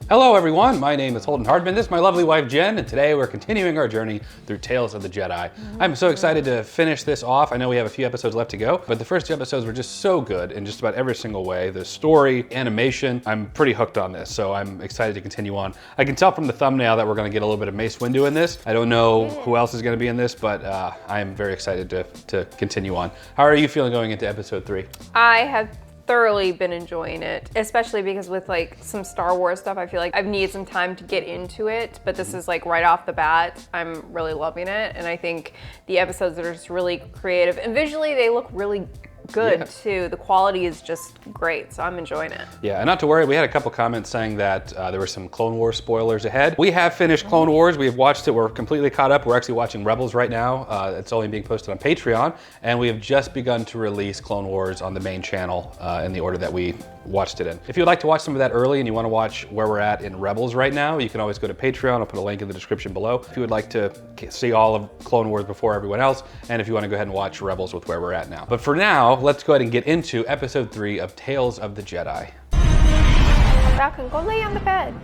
Hello everyone, my name is Holden Hardman, this is my lovely wife Jen, and today we're continuing our journey through Tales of the Jedi. I'm so excited to finish this off. I know we have a few episodes left to go, but the first two episodes were just so good in just about every single way. The story, animation, I'm pretty hooked on this, so I'm excited to continue on. I can tell from the thumbnail that we're gonna get a little bit of Mace Windu in this. I don't know who else is gonna be in this, but I am very excited to continue on. How are you feeling going into episode 3? I have thoroughly been enjoying it, especially because with like some Star Wars stuff, I feel like I've needed some time to get into it, but this is like right off the bat. I'm really loving it, and I think the episodes are just really creative, and visually they look really good too. The quality is just great, so I'm enjoying it. Yeah, and not to worry, we had a couple comments saying that there were some Clone Wars spoilers ahead. We have finished Clone Wars, we have watched it, we're completely caught up. We're actually watching Rebels right now. It's only being posted on Patreon, and we have just begun to release Clone Wars on the main channel in the order that we watched it in. If you'd like to watch some of that early and you want to watch where we're at in Rebels right now, you can always go to Patreon. I'll put a link in the description below if you would like to see all of Clone Wars before everyone else, and if you want to go ahead and watch Rebels with where we're at now. But for now, let's go ahead and get into episode 3 of Tales of the Jedi. Falcon, go lay on the bed.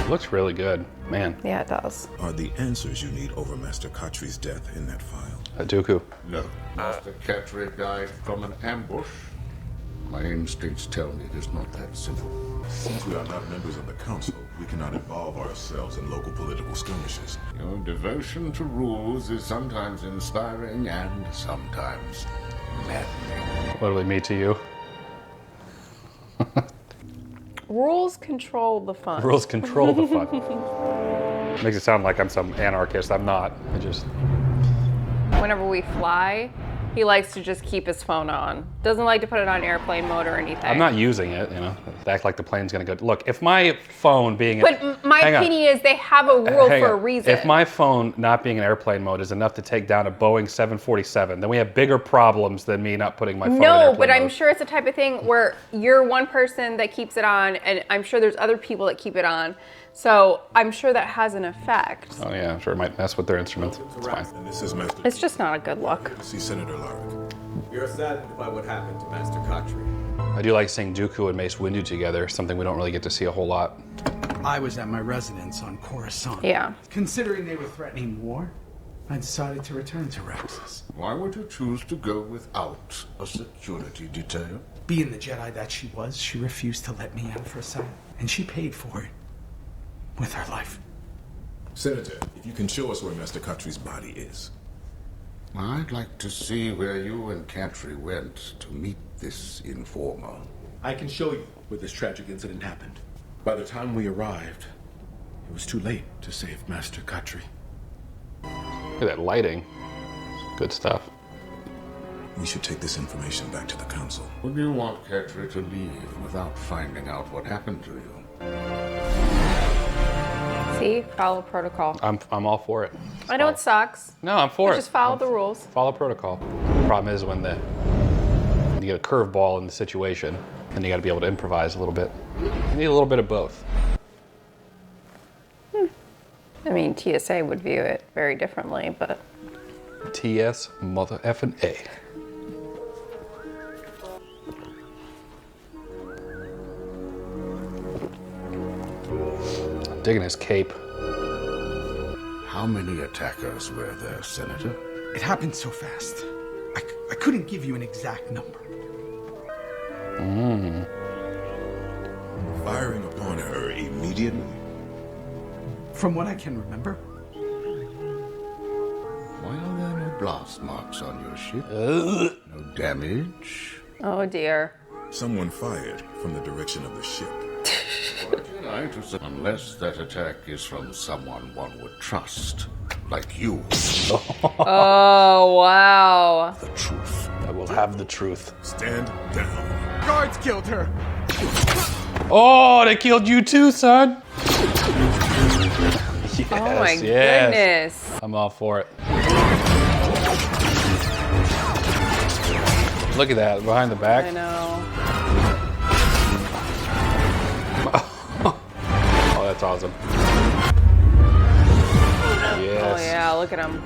It looks really good, man. Yeah, it does. Are the answers you need over Master Katri's death in that file? Dooku. No. Master Katri died from an ambush. My instincts tell me it is not that simple. Since we are not members of the Council, we cannot involve ourselves in local political skirmishes. Your devotion to rules is sometimes inspiring and sometimes maddening. Literally me to you. Rules control the fun. Rules control the fun. Makes it sound like I'm some anarchist. I'm not. I just... Whenever we fly, he likes to just keep his phone on. Doesn't like to put it on airplane mode or anything. I'm not using it, you know. Act like the plane's gonna go. Look, if my phone being... But my opinion is they have a rule for a reason. If my phone not being in airplane mode is enough to take down a Boeing 747, then we have bigger problems than me not putting my phone in airplane mode. No, but I'm sure it's the type of thing where you're one person that keeps it on, and I'm sure there's other people that keep it on. So I'm sure that has an effect. Oh yeah, I'm sure it might mess with their instruments. It's fine. And this is Master... It's just not a good look. See Senator Larrick. We are saddened by what happened to Master Katri. I do like seeing Dooku and Mace Windu together, something we don't really get to see a whole lot. I was at my residence on Coruscant. Yeah. Considering they were threatening war, I decided to return to Roxas. Why would you choose to go without a security detail? Being the Jedi that she was, she refused to let me out for a second, and she paid for it with her life. Senator, if you can show us where Master Katri's body is. I'd like to see where you and Katri went to meet this informer. I can show you where this tragic incident happened. By the time we arrived, it was too late to save Master Katri. Look at that lighting. Good stuff. We should take this information back to the Council. Would you want Katri to leave without finding out what happened to you? See, follow protocol. I'm all for it. I know it sucks. No, I'm for it. Just follow the rules. Follow protocol. The problem is when you get a curveball in the situation, then you got to be able to improvise a little bit. You need a little bit of both. I mean, TSA would view it very differently, but... TS mother effing A. Digging his cape. How many attackers were there, Senator? It happened so fast. I couldn't give you an exact number. Firing upon her immediately? From what I can remember. Why are there no blast marks on your ship? No damage? Oh dear. Someone fired from the direction of the ship. Unless that attack is from someone one would trust, like you. Oh, wow. The truth. I will have the truth. Stand down. Guards killed her. Oh, they killed you too, son. Yes, Oh my yes. goodness. I'm all for it. Look at that, behind the back. I know. Oh, that's awesome. Yes. Oh yeah, look at him.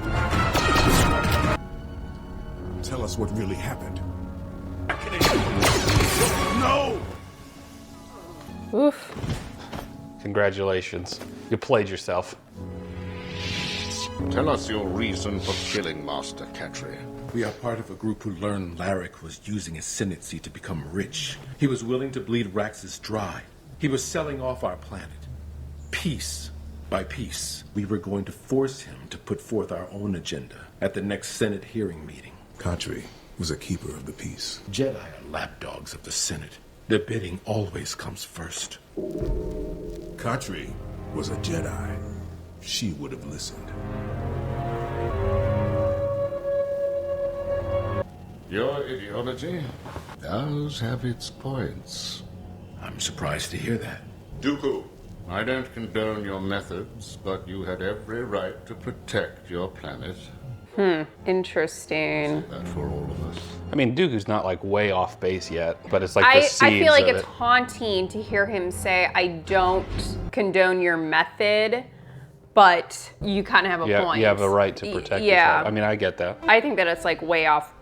Tell us what really happened. No! Oof. Congratulations. You played yourself. Tell us your reason for killing Master Katri. We are part of a group who learned Larrick was using his Senate seat to become rich. He was willing to bleed Raxus dry. He was selling off our planet. Piece by piece, we were going to force him to put forth our own agenda at the next Senate hearing meeting. Katri was a keeper of the peace. Jedi are lapdogs of the Senate. Their bidding always comes first. Katri was a Jedi. She would have listened. Your ideology does have its points. I'm surprised to hear that. Dooku. I don't condone your methods, but you had every right to protect your planet. Interesting. That for all of us. I mean, Dooku's not like way off base yet, but it's like I the seeds feel like of it's it. haunting to hear him say, I don't condone your method, but you kind of have a point. You have a right to protect yourself. I mean, I get that. I think that it's like way off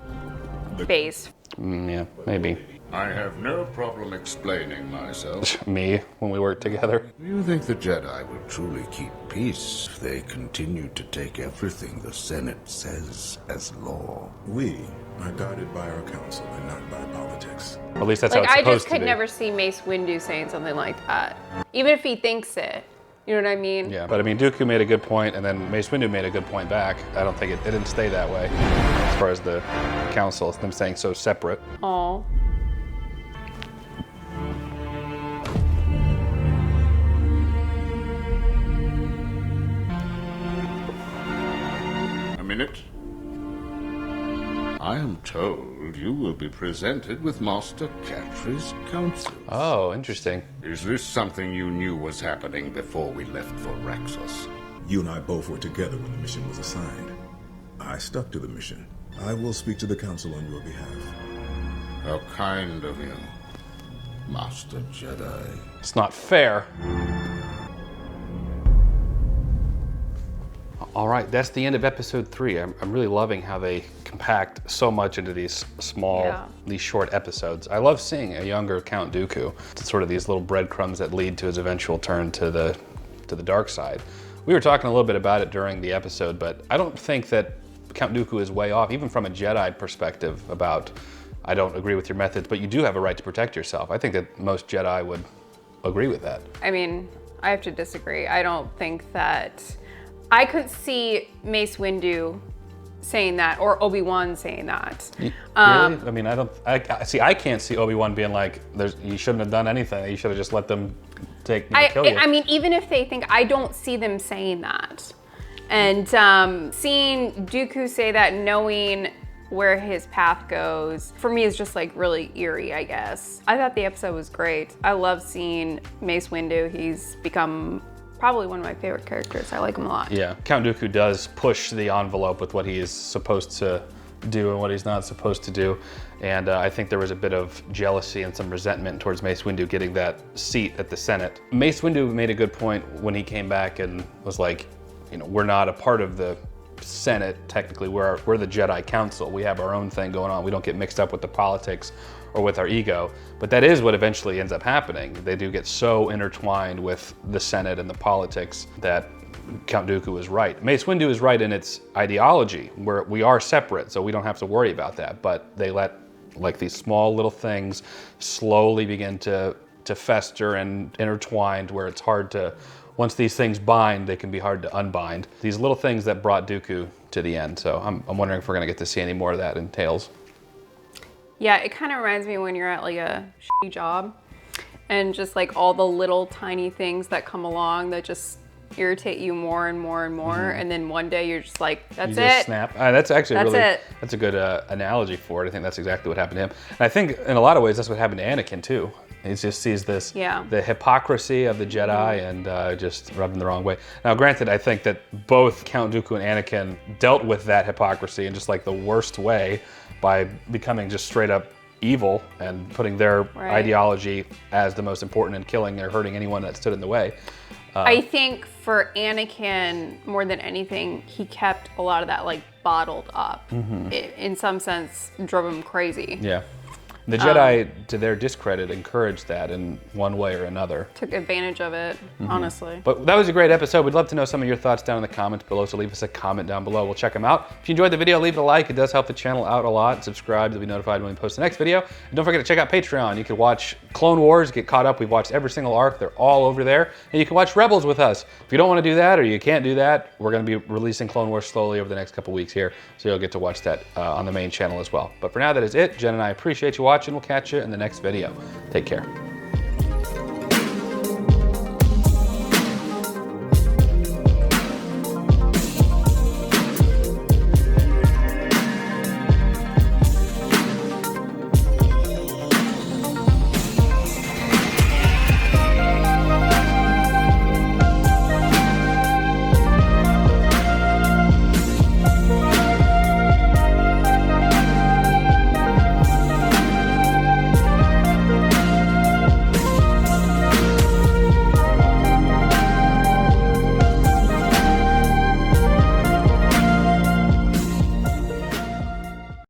base. Yeah, maybe. I have no problem explaining myself. Me, when we work together. Do you think the Jedi would truly keep peace if they continued to take everything the Senate says as law? We are guided by our council and not by politics. At least that's Like, how it's I supposed just to could be. never see Mace Windu saying something like that. Even if he thinks it. You know what I mean? Yeah, but I mean, Dooku made a good point, and then Mace Windu made a good point back. I don't think it didn't stay that way as far as the council, them staying so separate. Aw. A minute. I am told you will be presented with Master Katri's counsel. Oh, interesting. Is this something you knew was happening before we left for Raxus? You and I both were together when the mission was assigned. I stuck to the mission. I will speak to the council on your behalf. How kind of you, Master Jedi. It's not fair. All right, that's the end of episode 3. I'm really loving how they compact so much into these small, these short episodes. I love seeing a younger Count Dooku. It's sort of these little breadcrumbs that lead to his eventual turn to the dark side. We were talking a little bit about it during the episode, but I don't think that Count Dooku is way off, even from a Jedi perspective about, I don't agree with your methods, but you do have a right to protect yourself. I think that most Jedi would agree with that. I mean, I have to disagree. I don't think that... I could see Mace Windu saying that, or Obi-Wan saying that. Really? I mean, I can't see Obi-Wan being like, you shouldn't have done anything. You should have just let them kill you. I mean, even if they think, I don't see them saying that. And seeing Dooku say that, knowing where his path goes, for me is just like really eerie, I guess. I thought the episode was great. I love seeing Mace Windu. He's become probably one of my favorite characters. I like him a lot. Yeah, Count Dooku does push the envelope with what he is supposed to do and what he's not supposed to do. And I think there was a bit of jealousy and some resentment towards Mace Windu getting that seat at the Senate. Mace Windu made a good point when he came back and was like, you know, we're not a part of the Senate, technically. We're the Jedi Council. We have our own thing going on. We don't get mixed up with the politics or with our ego. But that is what eventually ends up happening. They do get so intertwined with the Senate and the politics that Count Dooku is right. Mace Windu is right in its ideology, where we are separate, so we don't have to worry about that. But they let like these small little things slowly begin to fester and intertwined, where it's hard to, once these things bind, they can be hard to unbind. These little things that brought Dooku to the end. So I'm wondering if we're gonna get to see any more of that in Tales. Yeah, it kind of reminds me when you're at like a shitty job and just like all the little tiny things that come along that just irritate you more and more and more. And then one day you're just like, that's You just it. snap. That's actually That's it. That's a good analogy for it. I think that's exactly what happened to him. And I think in a lot of ways that's what happened to Anakin too. He just sees this, the hypocrisy of the Jedi and just rubbed him the wrong way. Now, granted, I think that both Count Dooku and Anakin dealt with that hypocrisy in just like the worst way by becoming just straight up evil and putting their ideology as the most important and killing or hurting anyone that stood in the way. I think for Anakin, more than anything, he kept a lot of that like bottled up. It, in some sense, drove him crazy. Yeah. The Jedi, to their discredit, encouraged that in one way or another. Took advantage of it, honestly. But that was a great episode. We'd love to know some of your thoughts down in the comments below, so leave us a comment down below. We'll check them out. If you enjoyed the video, leave it a like. It does help the channel out a lot. Subscribe to be notified when we post the next video. And don't forget to check out Patreon. You can watch Clone Wars, get caught up. We've watched every single arc. They're all over there. And you can watch Rebels with us. If you don't want to do that or you can't do that, we're going to be releasing Clone Wars slowly over the next couple weeks here. So you'll get to watch that on the main channel as well. But for now, that is it. Jen and I appreciate you watching. We'll catch you in the next video. Take care.